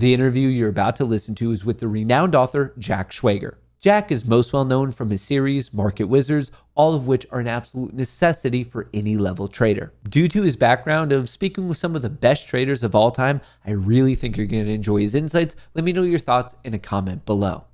The interview you're about to listen to is with the renowned author Jack Schwager. Jack is most well known from his series Market Wizards, all of which are an absolute necessity for any level trader. Due to his background of speaking with some of the best traders of all time, I really think you're going to enjoy his insights. Let me know your thoughts in a comment below.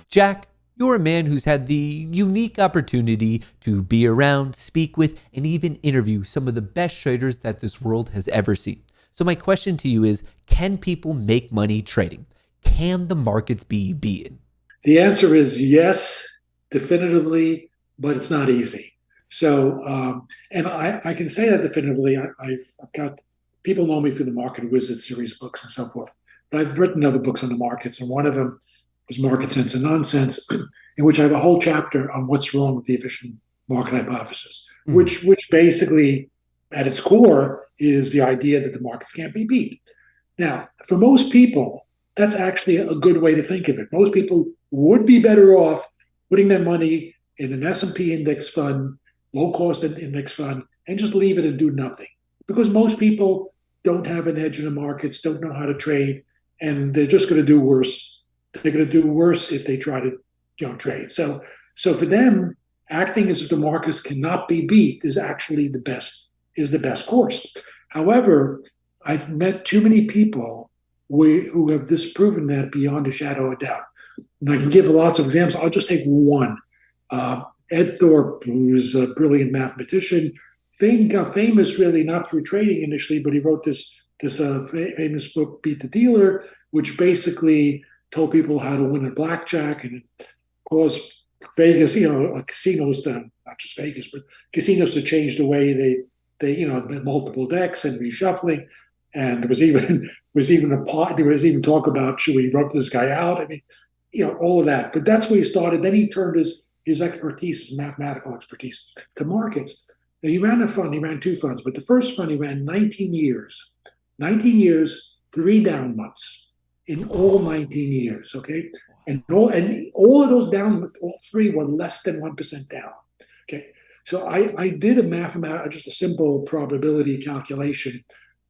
Jack, you're a man who's had the unique opportunity to be around, speak with, and even interview some of the best traders that this world has ever seen. So my question to you is, can people make money trading? Can the markets be beaten? The answer is yes, definitively, but it's not easy. So, and I can say that definitively. I've got, people know me through the Market Wizards series of books and so forth, but I've written other books on the markets, and one of them was Market Sense and Nonsense, in which I have a whole chapter on what's wrong with the efficient market hypothesis, which basically at its core is the idea that the markets can't be beat. Now, for most people, that's actually a good way to think of it. Most people would be better off putting their money in an S&P index fund, low-cost index fund, and just leave it and do nothing. Because most people don't have an edge in the markets, don't know how to trade, and they're just going to do worse. They're going to do worse if they try to, trade. So for them, acting as if the markets cannot be beat is actually the best course. However, I've met too many people who have disproven that beyond a shadow of doubt. And I can give lots of examples. I'll just take one. Ed Thorpe, who's a brilliant mathematician, got famous really not through trading initially, but he wrote this famous book, Beat the Dealer, which basically told people how to win at blackjack, and it caused Vegas, casinos to, not just Vegas, but casinos to change the way they multiple decks and reshuffling. And there was even talk about, should we rub this guy out? I mean, all of that. But that's where he started. Then he turned his expertise, his mathematical expertise, to markets. Now, he ran a fund. He ran two funds, but the first fund he ran 19 years, 3 down months. In all 19 years, okay? And all of those down, all three were less than 1% down, okay? So I did just a simple probability calculation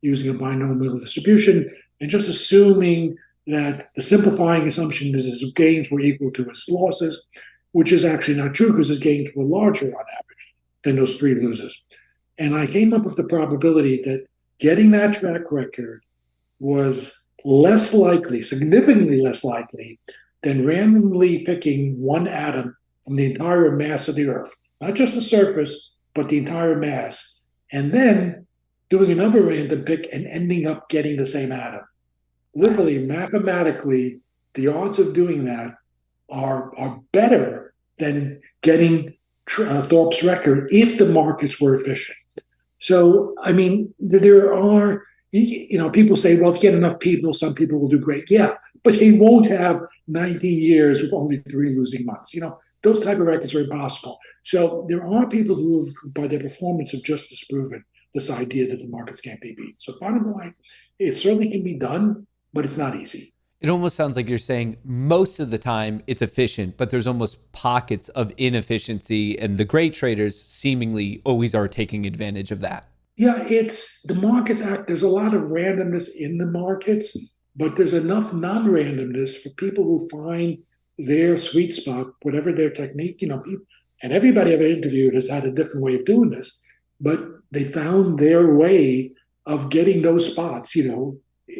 using a binomial distribution and just assuming that the simplifying assumption is his gains were equal to his losses, which is actually not true because his gains were larger on average than those three losers. And I came up with the probability that getting that track record was less likely, significantly less likely, than randomly picking one atom from the entire mass of the Earth, not just the surface, but the entire mass, and then doing another random pick and ending up getting the same atom. Literally, mathematically, the odds of doing that are better than getting Thorpe's record if the markets were efficient. So, I mean, there are, people say, well, if you get enough people, some people will do great. Yeah, but they won't have 19 years with only 3 losing months. Those type of records are impossible. So there are people who have, by their performance, have just disproven this idea that the markets can't be beat. So bottom line, it certainly can be done, but it's not easy. It almost sounds like you're saying most of the time it's efficient, but there's almost pockets of inefficiency, and the great traders seemingly always are taking advantage of that. Yeah, it's the markets act. There's a lot of randomness in the markets, but there's enough non-randomness for people who find their sweet spot, whatever their technique. And everybody I've interviewed has had a different way of doing this, but they found their way of getting those spots.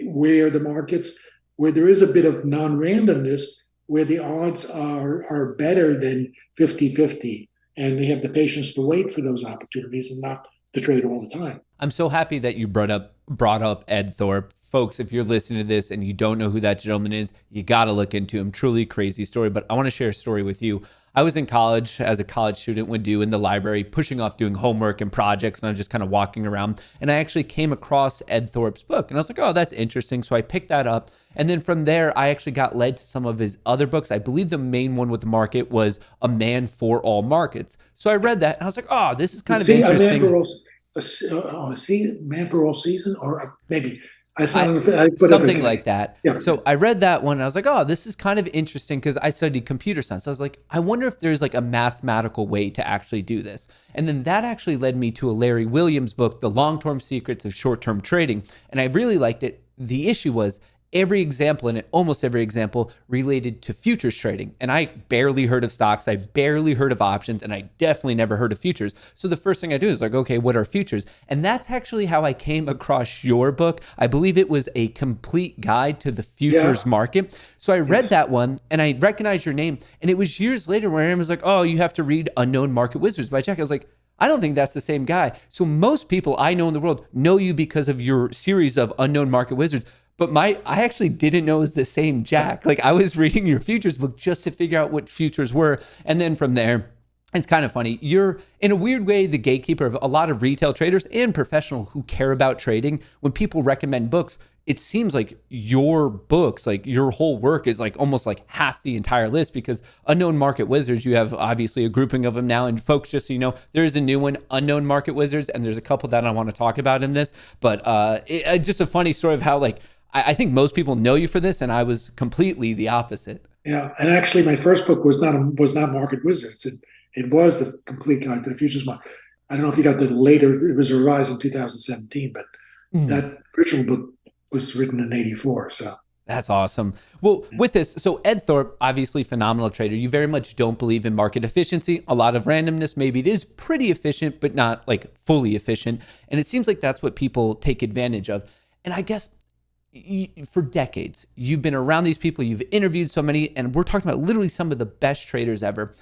Where the markets, where there is a bit of non-randomness, where the odds are better than 50-50, and they have the patience to wait for those opportunities and not to trade all the time. I'm so happy that you brought up Ed Thorpe. Folks, if you're listening to this and you don't know who that gentleman is, you got to look into him. Truly crazy story, but I want to share a story with you. I was in college, as a college student would do, in the library, pushing off doing homework and projects, and I was just kind of walking around, and I actually came across Ed Thorpe's book, and I was like, oh, that's interesting. So I picked that up, and then from there, I actually got led to some of his other books. I believe the main one with the market was A Man for All Markets. So I read that, and I was like, oh, this is kind of interesting. Man for All Season, or maybe I put up a Something K. like that. Yeah. So I read that one and I was like, oh, this is kind of interesting because I studied computer science. I was like, I wonder if there's like a mathematical way to actually do this. And then that actually led me to a Larry Williams book, The Long-Term Secrets of Short-Term Trading. And I really liked it. The issue was every example in it, almost every example, related to futures trading. And I barely heard of stocks. I barely heard of options. And I definitely never heard of futures. So the first thing I do is like, okay, what are futures? And that's actually how I came across your book. I believe it was a complete guide to the Yeah. futures market. So I read Yes. that one and I recognized your name. And it was years later where Aaron was like, oh, you have to read Unknown Market Wizards by Jack. I was like, I don't think that's the same guy. So most people I know in the world know you because of your series of Unknown Market Wizards. But I actually didn't know it was the same Jack. Like I was reading your futures book just to figure out what futures were. And then from there, it's kind of funny. You're in a weird way the gatekeeper of a lot of retail traders and professionals who care about trading. When people recommend books, it seems like your books, like your whole work is like almost like half the entire list because Unknown Market Wizards, you have obviously a grouping of them now. And folks, just so you know, there's a new one, Unknown Market Wizards, and there's a couple that I want to talk about in this. But just a funny story of how like I think most people know you for this, and I was completely the opposite. Yeah. And actually, my first book was not Market Wizards. It was the complete guide to the futures market. I don't know if you got the later. It was revised in 2017, but Mm. that original book was written in '84. So That's awesome. Well, with this, so Ed Thorpe, obviously phenomenal trader. You very much don't believe in market efficiency, a lot of randomness. Maybe it is pretty efficient, but not like fully efficient. And it seems like that's what people take advantage of. And I guess for decades, you've been around these people, you've interviewed so many, and we're talking about literally some of the best traders ever.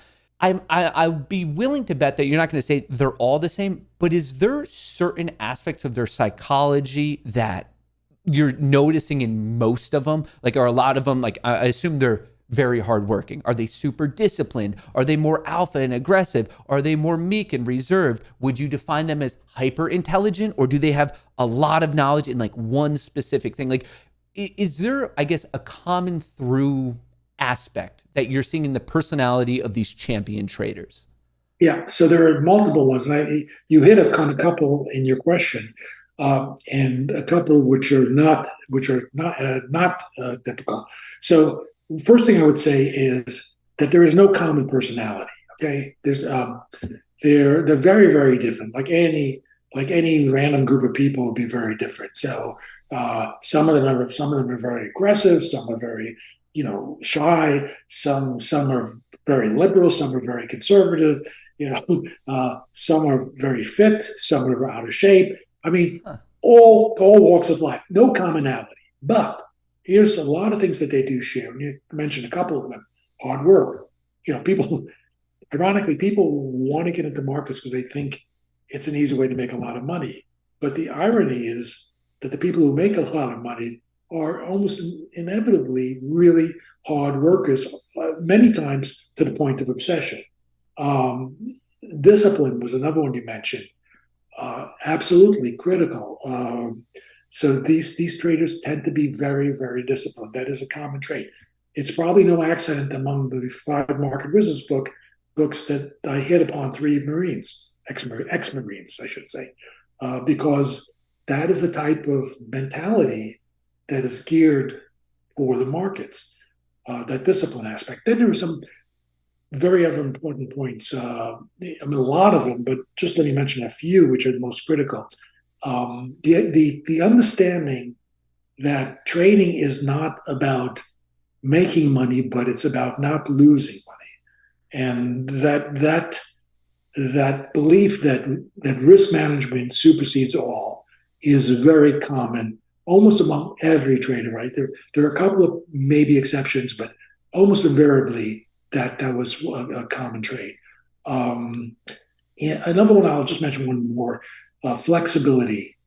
I'd be willing to bet that you're not going to say they're all the same, but is there certain aspects of their psychology that you're noticing in most of them? Like, are a lot of them, like, I assume they're very hardworking. Are they super disciplined? Are they more alpha and aggressive? Are they more meek and reserved? Would you define them as hyper intelligent, or do they have a lot of knowledge in like one specific thing? Like, is there, I guess, a common through aspect that you're seeing in the personality of these champion traders? yeah, so there are multiple ones. You hit on a couple in your question, and a couple which are not typical. So first thing I would say is that there is no common personality. Okay, they're very very different. Like any random group of people would be very different. So some of them are very aggressive. Some are very shy. Some are very liberal. Some are very conservative. Some are very fit. Some are out of shape. I mean, Huh. all walks of life, no commonality. But here's a lot of things that they do share. And you mentioned a couple of them. Hard work. People, ironically, people want to get into markets because they think it's an easy way to make a lot of money. But the irony is that the people who make a lot of money are almost inevitably really hard workers, many times to the point of obsession. Um, Discipline was another one you mentioned. Absolutely critical. So these traders tend to be very very disciplined. That is a common trait. It's probably no accident among the five Market Wizards books that I hit upon three Marines, ex-Marines, I should say, because that is the type of mentality that is geared for the markets, that discipline aspect. Then there are some very other important points. I mean, a lot of them, but just let me mention a few, which are the most critical. The understanding that trading is not about making money, but it's about not losing money, and that belief that risk management supersedes all is very common, almost among every trader. Right there are a couple of maybe exceptions, but almost invariably that was a common trait. Um, and another one, I'll just mention one more: flexibility.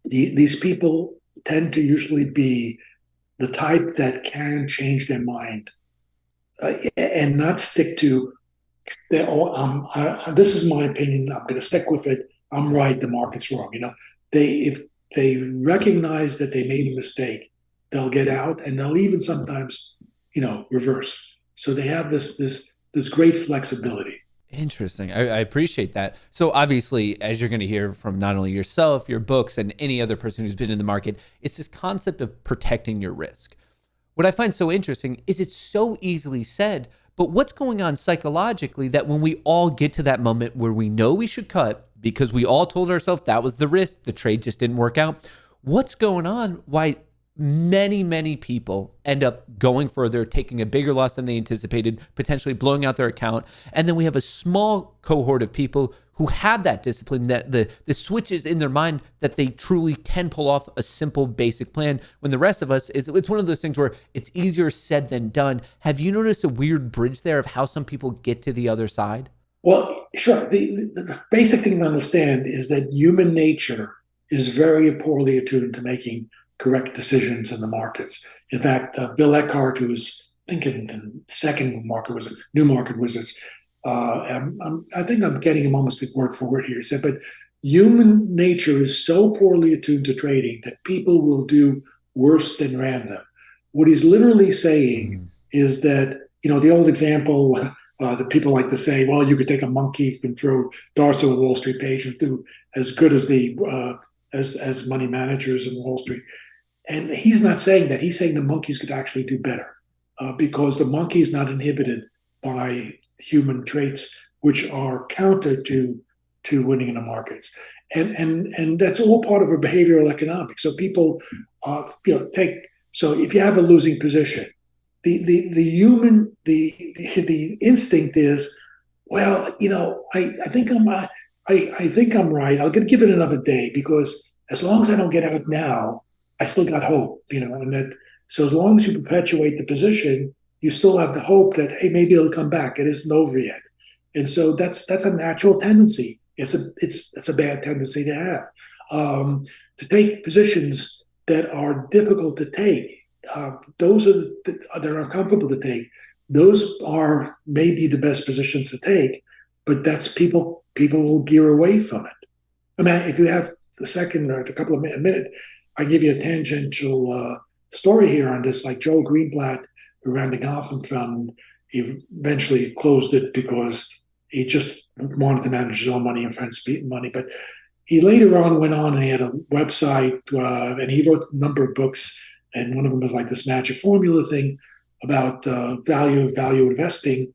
These people tend to usually be the type that can change their mind, and not stick to this is my opinion. I'm going to stick with it. I'm right. The market's wrong. If they recognize that they made a mistake, they'll get out, and they'll even sometimes, reverse. So they have this great flexibility. Interesting. I appreciate that. So obviously, as you're going to hear from not only yourself, your books, and any other person who's been in the market, it's this concept of protecting your risk. What I find so interesting is it's so easily said, but what's going on psychologically that when we all get to that moment where we know we should cut because we all told ourselves that was the risk, the trade just didn't work out. What's going on? Why many people end up going further, taking a bigger loss than they anticipated, potentially blowing out their account. And then we have a small cohort of people who have that discipline, that the switches in their mind that they truly can pull off a simple basic plan, when the rest of us it's one of those things where it's easier said than done. Have you noticed a weird bridge there of how some people get to the other side? Well, sure. The basic thing to understand is that human nature is very poorly attuned to making correct decisions in the markets. In fact, Bill Eckhart, who was thinking the second market wizard, new market wizards, I think I'm getting him almost word for word here. He said, but human nature is so poorly attuned to trading that people will do worse than random. What he's literally saying is that, the old example that people like to say, well, you could take a monkey, you can throw darts on a Wall Street page and do as good as the as money managers in Wall Street. And he's not saying that. He's saying the monkeys could actually do better because the monkey is not inhibited by human traits, which are counter to winning in the markets. And that's all part of a behavioral economics. So people, so if you have a losing position, the instinct is, well, I think I'm right. I'll give it another day because as long as I don't get out now, I still got hope, and that, so as long as you perpetuate the position, you still have the hope that, hey, maybe it'll come back. It isn't over yet. And so that's a natural tendency. It's a bad tendency to have. To take positions that are difficult to take, those are that are uncomfortable to take. Those are maybe the best positions to take, but that's people will gear away from it. I mean, if you have the second or a couple of minutes, I give you a tangential story here on this. Like Joel Greenblatt, who ran the Golfing Fund, he eventually closed it because he just wanted to manage his own money and friends' money. But he later on went on and he had a website and he wrote a number of books. And one of them was like this magic formula thing about value investing.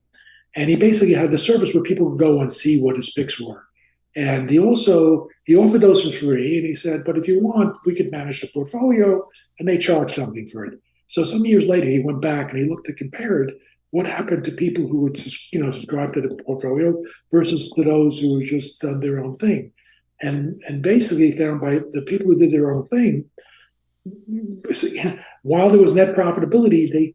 And he basically had the service where people could go and see what his picks were. And he offered those for free. And he said, but if you want, we could manage the portfolio, and they charge something for it. So some years later, he went back and he looked at compared what happened to people who would subscribe to the portfolio versus to those who just done their own thing. And basically found by the people who did their own thing, while there was net profitability,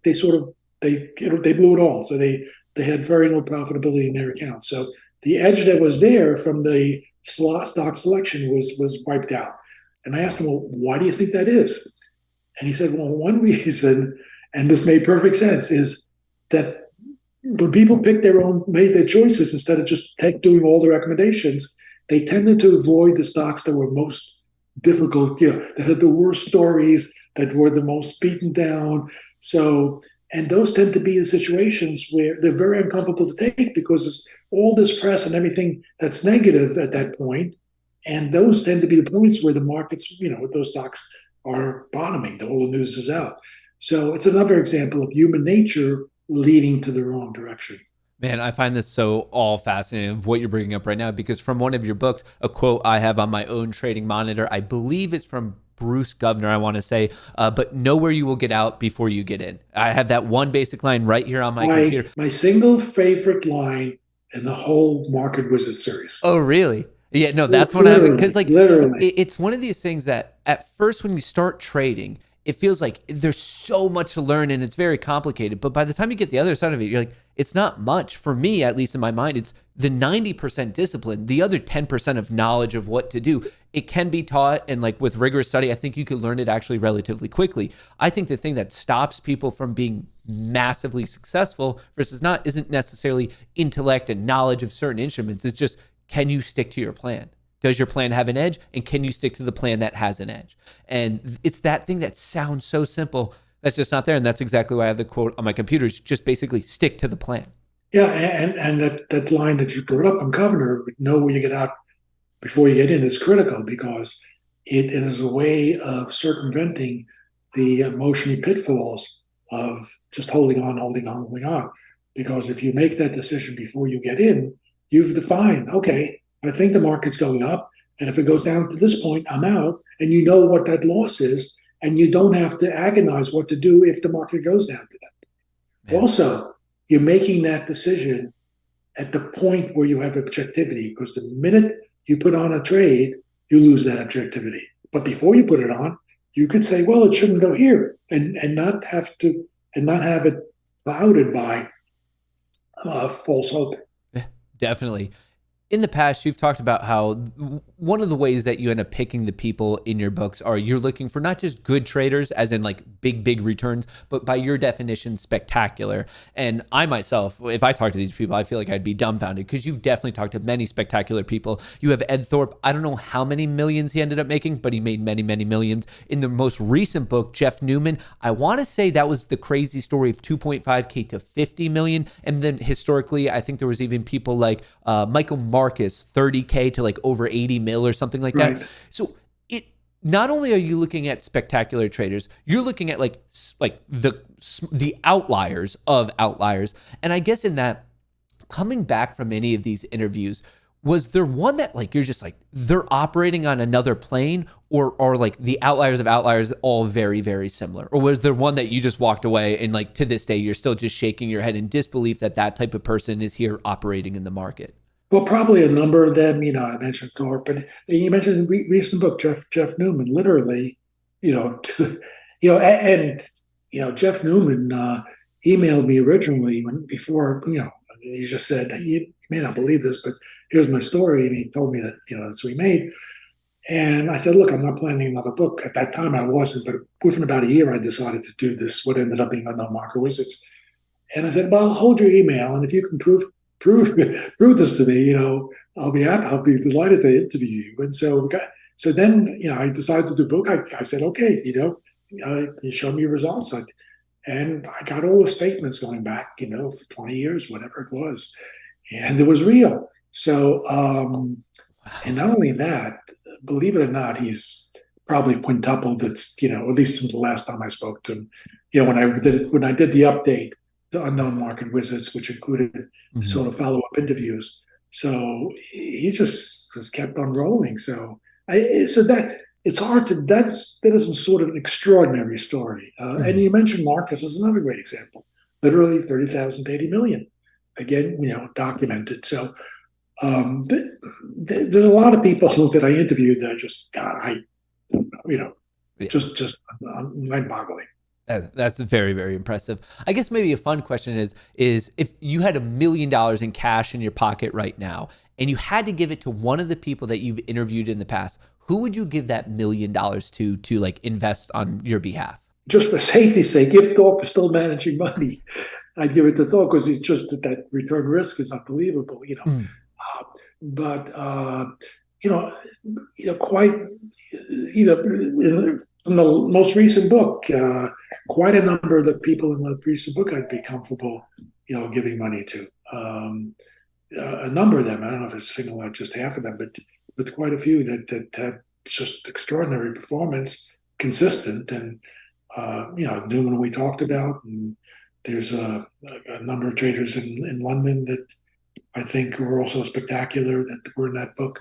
they blew it all. So they had very low profitability in their account. So the edge that was there from the stock selection was wiped out. And I asked him, well, why do you think that is? And he said, well, one reason, and this made perfect sense, is that when people made their choices instead of just doing all the recommendations, they tended to avoid the stocks that were most difficult, that had the worst stories, that were the most beaten down. So, and those tend to be the situations where they're very uncomfortable to take because it's all this press and everything that's negative at that point. And those tend to be the points where the markets, with those stocks are bottoming. All the news is out. So it's another example of human nature leading to the wrong direction. Man, I find this so all fascinating of what you're bringing up right now, because from one of your books, a quote I have on my own trading monitor, I believe it's from Bruce Governor, I want to say, but know where you will get out before you get in. I have that one basic line right here on my computer. My single favorite line in the whole Market Wizard series. Oh, really? Yeah, no, that's what I because literally, it's one of these things that at first when you start trading, it feels like there's so much to learn and it's very complicated. But by the time you get the other side of it, you're like, it's not much. For me, at least in my mind, it's the 90% discipline, the other 10% of knowledge of what to do. It can be taught, and like with rigorous study, I think you could learn it actually relatively quickly. I think the thing that stops people from being massively successful versus not isn't necessarily intellect and knowledge of certain instruments. It's just, can you stick to your plan? Does your plan have an edge? And can you stick to the plan that has an edge? And it's that thing that sounds so simple that's just not there. And that's exactly why I have the quote on my computer. It's just basically stick to the plan. Yeah, and that line that you brought up from Governor, know where you get out before you get in, is critical because it is a way of circumventing the emotional pitfalls of just holding on, holding on, holding on. Because if you make that decision before you get in, you've defined, okay, I think the market's going up, and if it goes down to this point, I'm out, and you know what that loss is, and you don't have to agonize what to do if the market goes down to that. Man. Also, you're making that decision at the point where you have objectivity, because the minute you put on a trade, you lose that objectivity. But before you put it on, you could say, well, it shouldn't go here, and not have to, and not have it clouded by false hope. Definitely. In the past, you've talked about how one of the ways that you end up picking the people in your books are you're looking for not just good traders, as in like big returns, but by your definition, spectacular. And I myself, if I talk to these people, I feel like I'd be dumbfounded because you've definitely talked to many spectacular people. You have Ed Thorpe. I don't know how many millions he ended up making, but he made many millions. In the most recent book, Jeff Newman, I want to say that was the crazy story of 2.5K to 50 million. And then historically, I think there was even people like Michael Marcus, 30K to like over 80 mil or something like Right. that. So it not only are you looking at spectacular traders, you're looking at like the outliers of outliers. And I guess in that, coming back from any of these interviews, was there one that like you're just like they're operating on another plane, or like the outliers of outliers all very similar, or was there one that you just walked away and like to this day you're still just shaking your head in disbelief that that type of person is here operating in the market? Well, probably a number of them. I mentioned Thorpe, but you mentioned recent book, Jeff Newman. Literally, to, Jeff Newman emailed me originally before. He just said, "You may not believe this, but here's my story," and he told me that that's what he made. And I said, "Look, I'm not planning another book." At that time, I wasn't, but within about a year, I decided to do this. What ended up being Unknown Market Wizards. And I said, "Well, hold your email, and if you can prove prove this to me, I'll be happy. I'll be delighted to interview you." And so then I decided to do a book. I said, "Okay, you show me your results." And I got all the statements going back, for 20 years, whatever it was, and it was real. So, and Wow. not only that, believe it or not, he's probably quintupled. It's at least since the last time I spoke to him. When I did the update, the Unknown Market Wizards, which included Mhm. sort of follow-up interviews. So he just kept on rolling. So that it's hard to that is a sort of an extraordinary story. And Mhm. you mentioned Marcus as another great example. Literally 30,000 to 80 million. Again, documented. So there's a lot of people that I interviewed that I just God, you know, Yeah. just mind-boggling. That's very impressive. I guess maybe a fun question is if you had $1 million in cash in your pocket right now and you had to give it to one of the people that you've interviewed in the past, who would you give that $1 million to like invest on your behalf? Just for safety's sake, if Thorpe is still managing money, I'd give it to Thor because he's just that return risk is unbelievable. Mm. But you know, quite in the most recent book, quite a number of the people in the recent book I'd be comfortable, giving money to. A number of them. I don't know if it's single out just half of them, but quite a few that had just extraordinary performance, consistent, and Newman we talked about, and there's a number of traders in London that I think were also spectacular that were in that book.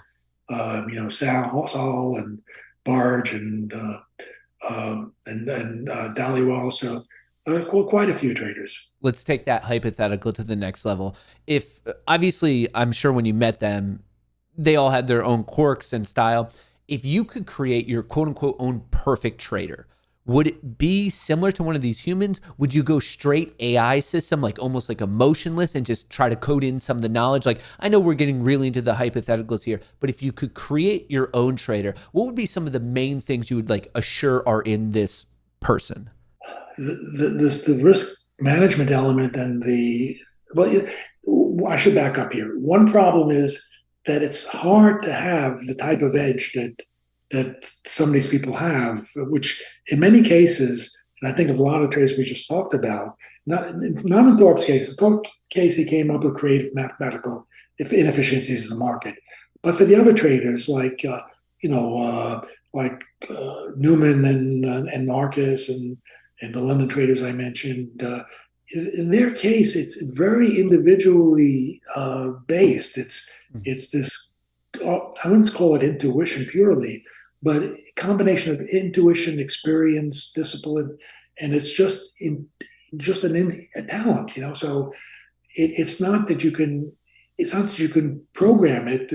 Sal and Barge and Dhaliwal. So quite a few traders. Let's take that hypothetical to the next level. If obviously, I'm sure when you met them, they all had their own quirks and style. If you could create your quote unquote own perfect trader, would it be similar to one of these humans? Would you go straight AI system, like almost like emotionless, and just try to code in some of the knowledge? Like, I know we're getting really into the hypotheticals here, but if you could create your own trader, what would be some of the main things you would like assure are in this person? The risk management element and well, I should back up here. One problem is that it's hard to have the type of edge that some of these people have, which in many cases And I think of a lot of traders we just talked about, not in Thorpe's case. In Thorpe's case, he came up with creative mathematical inefficiencies in the market. But for the other traders, Newman and Marcus and the London traders I mentioned, in their case, it's very individually based. It's this, I wouldn't call it intuition purely, but a combination of intuition, experience, discipline, and it's just a talent, So it's not that you can program it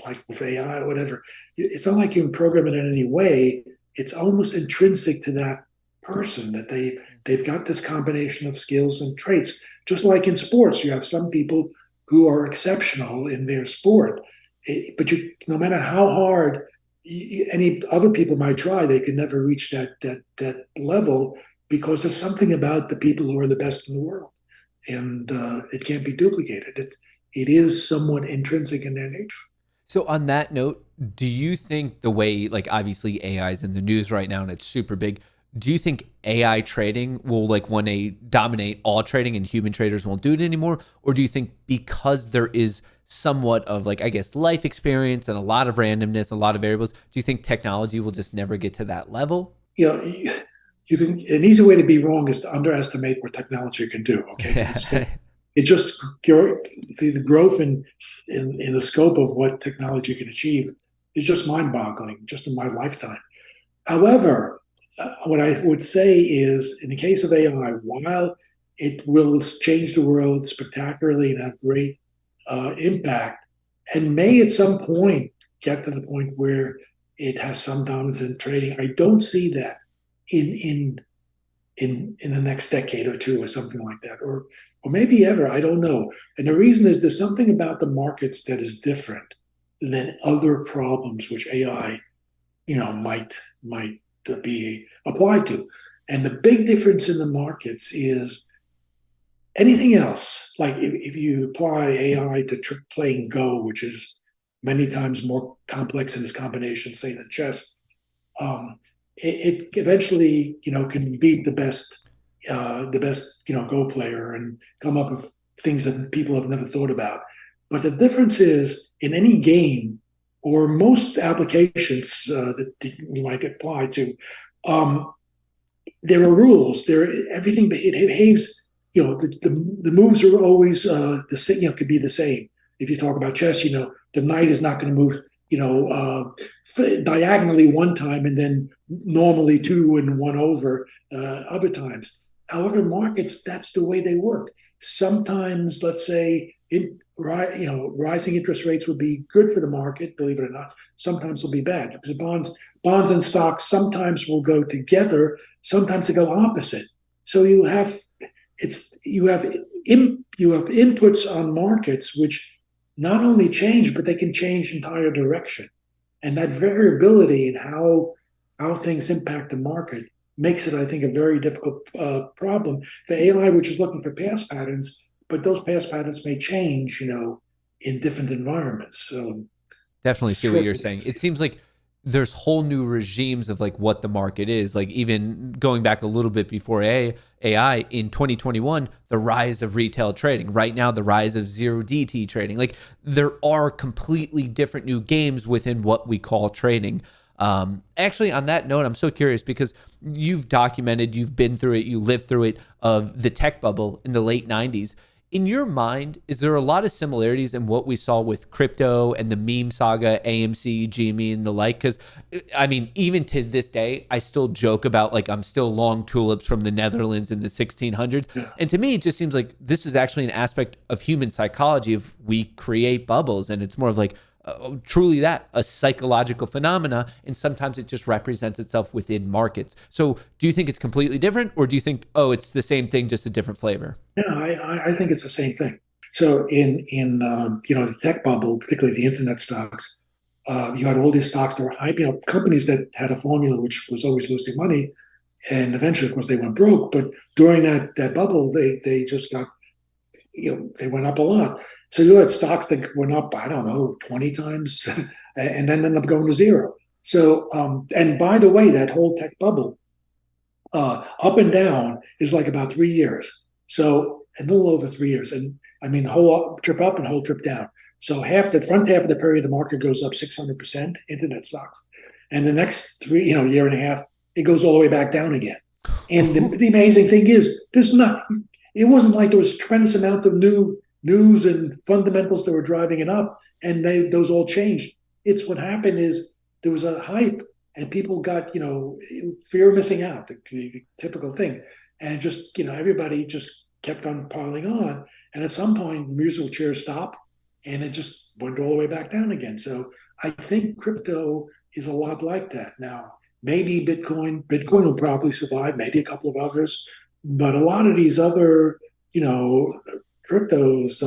like with AI or whatever. It's not like you can program it in any way. It's almost intrinsic to that person that they've got this combination of skills and traits. Just like in sports, you have some people who are exceptional in their sport, but no matter how hard any other people might try, they can never reach that level because there's something about the people who are the best in the world, and it can't be duplicated. It is somewhat intrinsic in their nature. So on that note, do you think the way, like obviously AI is in the news right now and it's super big, do you think AI trading will like one day dominate all trading and human traders won't do it anymore? Or do you think because there is somewhat of like, I guess, life experience and a lot of randomness, a lot of variables, do you think technology will just never get to that level? You can, an easy way to be wrong is to underestimate what technology can do. Okay. It just see the growth in the scope of what technology can achieve is just mind-boggling, just in my lifetime. However, what I would say is, in the case of AI, while it will change the world spectacularly and have great impact, and may at some point get to the point where it has some dominance in trading, I don't see that in the next decade or two or something like that, or maybe ever. I don't know. And the reason is there's something about the markets that is different than other problems which AI, might be applied to. And the big difference in the markets is anything else. Like if you apply AI to playing Go, which is many times more complex in its combination, say, than chess, it eventually, can beat the best, Go player and come up with things that people have never thought about. But the difference is in any game or most applications that you might apply to, there are rules. Everything it behaves. The moves are always the same. Could be the same. If you talk about chess, the knight is not going to move diagonally one time and then normally two and one over other times. However, markets, that's the way they work. Sometimes, let's say, rising interest rates would be good for the market, believe it or not. Sometimes they'll be bad because bonds and stocks sometimes will go together. Sometimes they go opposite. So you have inputs on markets which not only change, but they can change entire direction. And that variability in how things impact the market makes it, I think, a very difficult problem for AI, which is looking for past patterns, but those past patterns may change, in different environments. So definitely see what you're saying. It seems like there's whole new regimes of like what the market is. Like even going back a little bit before AI in 2021, the rise of retail trading. Right now, the rise of zero DT trading. Like there are completely different new games within what we call trading. Actually, on that note, I'm so curious because you've documented, you've been through it, you lived through it, of the tech bubble in the late 90s. In your mind, is there a lot of similarities in what we saw with crypto and the meme saga, AMC, GME, and the like? Because, I mean, even to this day, I still joke about, like, I'm still long tulips from the Netherlands in the 1600s. Yeah. And to me, it just seems like this is actually an aspect of human psychology of we create bubbles. And it's more of like, truly that, a psychological phenomena, and sometimes it just represents itself within markets. So do you think it's completely different, or do you think, oh, it's the same thing, just a different flavor? Yeah, I think it's the same thing. So in the tech bubble, particularly the internet stocks, you had all these stocks that were hype, companies that had a formula which was always losing money, and eventually, of course, they went broke. But during that bubble, they just got, they went up a lot. So you had stocks that went up, I don't know, 20 times, and then ended up going to zero. So, and by the way, that whole tech bubble Up and down is like about 3 years. So a little over 3 years. And I mean, the whole trip up and whole trip down. So front half of the period, the market goes up 600%, internet stocks. And the next year and a half, it goes all the way back down again. And the amazing thing is, it wasn't like there was a tremendous amount of new news and fundamentals that were driving it up, and those all changed. It's what happened is there was a hype, and people got fear of missing out, the typical thing, and just everybody just kept on piling on, and at some point, the musical chairs stopped, and it just went all the way back down again. So I think crypto is a lot like that now. Maybe Bitcoin will probably survive, maybe a couple of others, but a lot of these other, cryptos,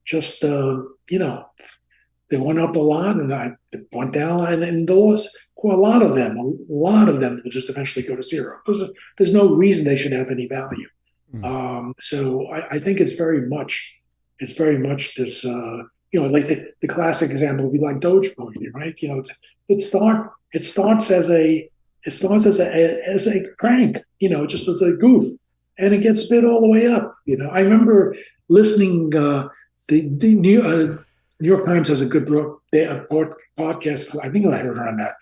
just, they went up a lot and they went down, and those, a lot of them will just eventually go to zero because there's no reason they should have any value. So I think it's very much this, like the classic example would be like Dogecoin, right? It starts as a prank, just as a goof, and it gets bid all the way up. I remember listening. The New York Times has a good podcast. I think I heard on that.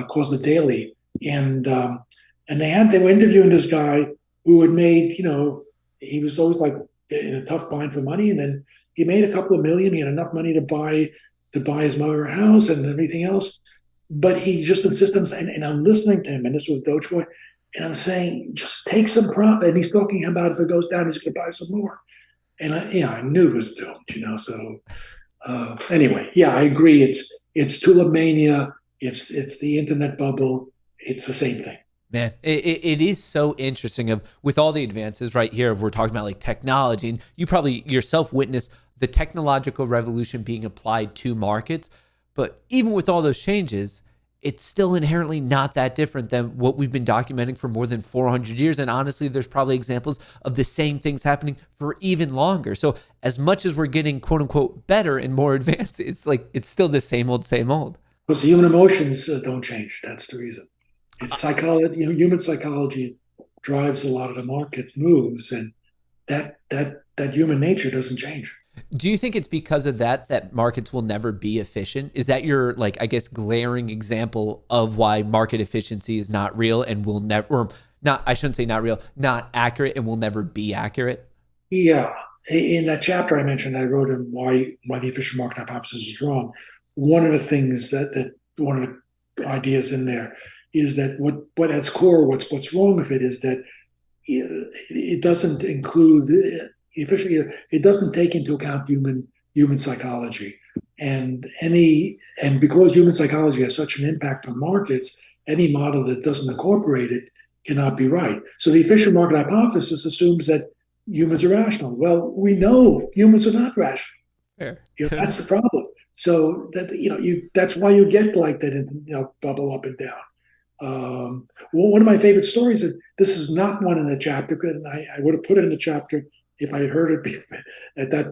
Called The Daily, and they were interviewing this guy who had made. He was always like in a tough bind for money, and then he made a couple of million. He had enough money to buy his mother a house and everything else. But he just insisted, and I'm listening to him, and this was Dogecoin, and I'm saying, just take some profit. And he's talking about if it goes down, he's going to buy some more. And I knew it was doomed, So anyway, yeah, I agree. It's tulip mania. It's the internet bubble. It's the same thing. Man, it is so interesting with all the advances right here. We're talking about like technology, and you probably yourself witnessed the technological revolution being applied to markets. But even with all those changes, it's still inherently not that different than what we've been documenting for more than 400 years. And honestly, there's probably examples of the same things happening for even longer. So as much as we're getting quote unquote better and more advanced, it's still the same old, same old. Because human emotions don't change. That's the reason. It's psychology. Human psychology drives a lot of the market moves, and that human nature doesn't change. Do you think it's because of that markets will never be efficient? Is that your, glaring example of why market efficiency is not real and will never, or not, I shouldn't say not real, not accurate and will never be accurate? Yeah. In that chapter I mentioned, I wrote in why the efficient market hypothesis is wrong. One of the things that one of the ideas in there is that what at its core, what's wrong with it is that it doesn't include it doesn't take into account human psychology, and because human psychology has such an impact on markets, any model that doesn't incorporate it cannot be right. So the efficient market hypothesis assumes that humans are rational. Well, we know humans are not rational. Fair. That's the problem. So that that's why you get like that, bubble up and down. One of my favorite stories, and this is not one in the chapter, and I would have put it in the chapter if I had heard it at that,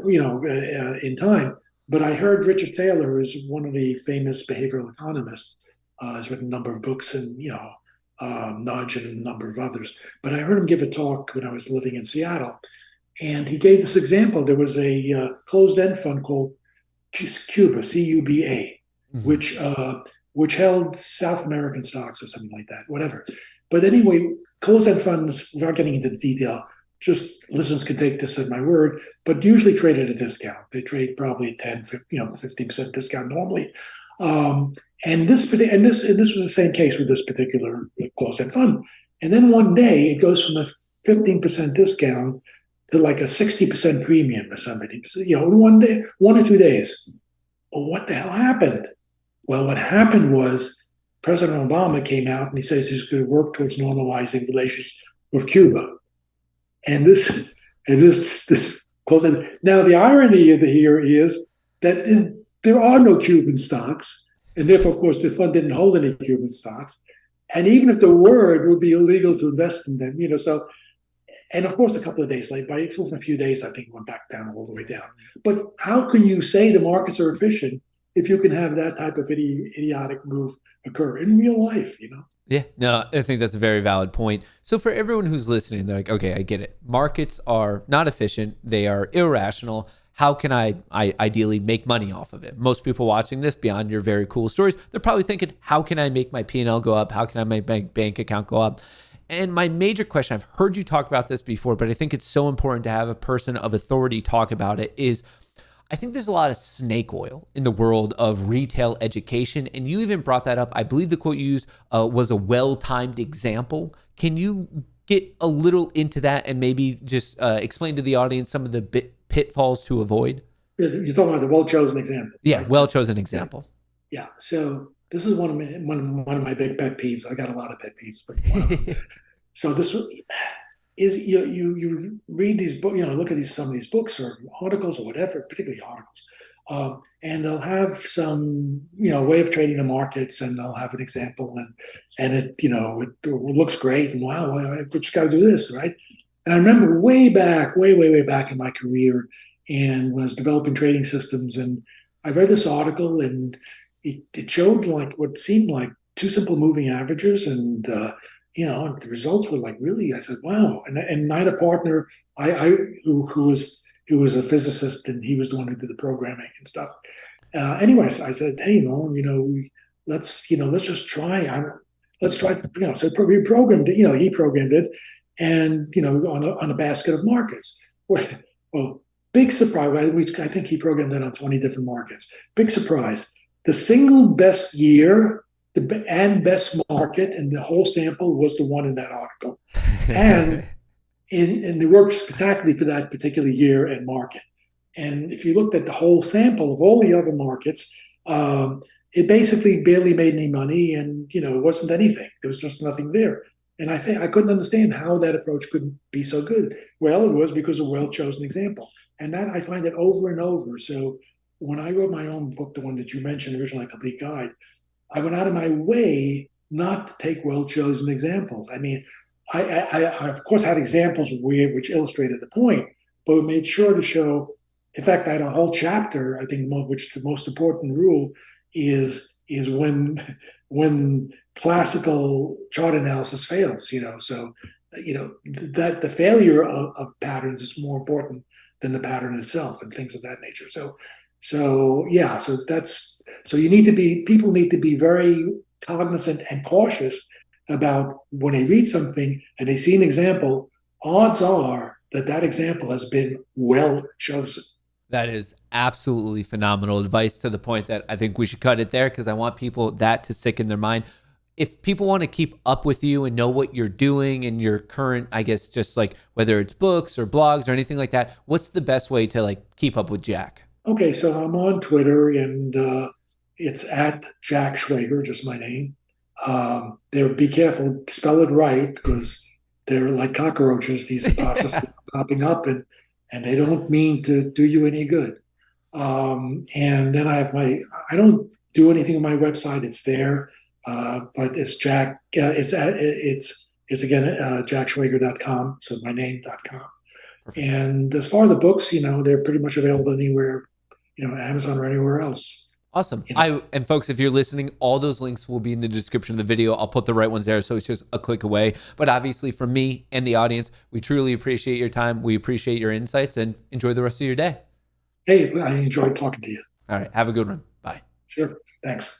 in time. But I heard Richard Thaler, who's one of the famous behavioral economists, has written a number of books, and Nudge and a number of others. But I heard him give a talk when I was living in Seattle, and he gave this example. There was a closed-end fund called Cuba, CUBA, mm-hmm. which held South American stocks or something like that, whatever. But anyway, closed-end funds, without getting into the detail, just listeners can take this at my word, but usually trade at a discount. They trade probably 10, 15% discount normally. And this was the same case with this particular closed-end fund. And then one day it goes from a 15% discount to like a 60% premium or something. In one day, 1 or 2 days. Well, what the hell happened? Well, what happened was President Obama came out and he says he's going to work towards normalizing relations with Cuba. And this closed-end. Now, the irony of here is that there are no Cuban stocks. And therefore, of course, the fund didn't hold any Cuban stocks. And even if there were, it would be illegal to invest in them, So, and of course, a couple of days later, by a few days, I think it went back down all the way down. But how can you say the markets are efficient if you can have that type of idiotic move occur in real life, Yeah, no, I think that's a very valid point. So for everyone who's listening, they're like, okay, I get it. Markets are not efficient. They are irrational. How can I ideally make money off of it? Most people watching this, beyond your very cool stories, they're probably thinking, how can I make my P&L go up? How can I make my bank account go up? And my major question, I've heard you talk about this before, but I think it's so important to have a person of authority talk about it, is I think there's a lot of snake oil in the world of retail education. And you even brought that up. I believe the quote you used was a well-timed example. Can you get a little into that and maybe just explain to the audience some of the pitfalls to avoid? You're talking about the well-chosen example. Yeah, Right? well-chosen example. Yeah. So this is one of my big pet peeves. I got a lot of pet peeves, but one of them. So this is you read these books, look at some of these books or articles or whatever, particularly articles, and they'll have some way of trading the markets, and they'll have an example, and it looks great, and wow, but you got to do this, right? And I remember way back in my career, and when I was developing trading systems, and I read this article, and it showed like what seemed like two simple moving averages, and the results were like really. I said, "Wow!" And I had a partner, who was a physicist, and he was the one who did the programming and stuff. Anyways, I said, "Hey, let's just try. Let's try." So we programmed it. He programmed it, and on a basket of markets. Well, big surprise. I think he programmed that on 20 different markets. Big surprise. The single best year and best market and the whole sample was the one in that article. And they worked spectacularly for that particular year and market. And if you looked at the whole sample of all the other markets, it basically barely made any money, and it wasn't anything. There was just nothing there. And I couldn't understand how that approach could be so good. Well, it was because of a well-chosen example. And that I find it over and over. So when I wrote my own book, the one that you mentioned originally, Complete Guide, I went out of my way not to take well-chosen examples. I mean, I of course had examples which illustrated the point, but made sure to show. In fact, I had a whole chapter. I think which the most important rule is when classical chart analysis fails. So that the failure of patterns is more important than the pattern itself and things of that nature. So people need to be very cognizant and cautious about when they read something and they see an example. Odds are that example has been well chosen. That is absolutely phenomenal advice, to the point that I think we should cut it there, because I want people that to stick in their mind. If people want to keep up with you and know what you're doing and your current, I guess, just like whether it's books or blogs or anything like that, what's the best way to keep up with Jack? Okay, so I'm on Twitter, and it's at Jack Schwager, just my name. Be careful, spell it right, because they're like cockroaches. These are just popping up, and they don't mean to do you any good. And then I don't do anything on my website. It's there, but it's Jack. It's again jackschwager.com. So my name.com. Perfect. And as far as the books, they're pretty much available anywhere, Amazon or anywhere else. Awesome. And folks, if you're listening, all those links will be in the description of the video. I'll put the right ones there, so it's just a click away. But obviously, from me and the audience, we truly appreciate your time. We appreciate your insights, and enjoy the rest of your day. Hey, I enjoyed talking to you. All right. Have a good one. Bye. Sure. Thanks.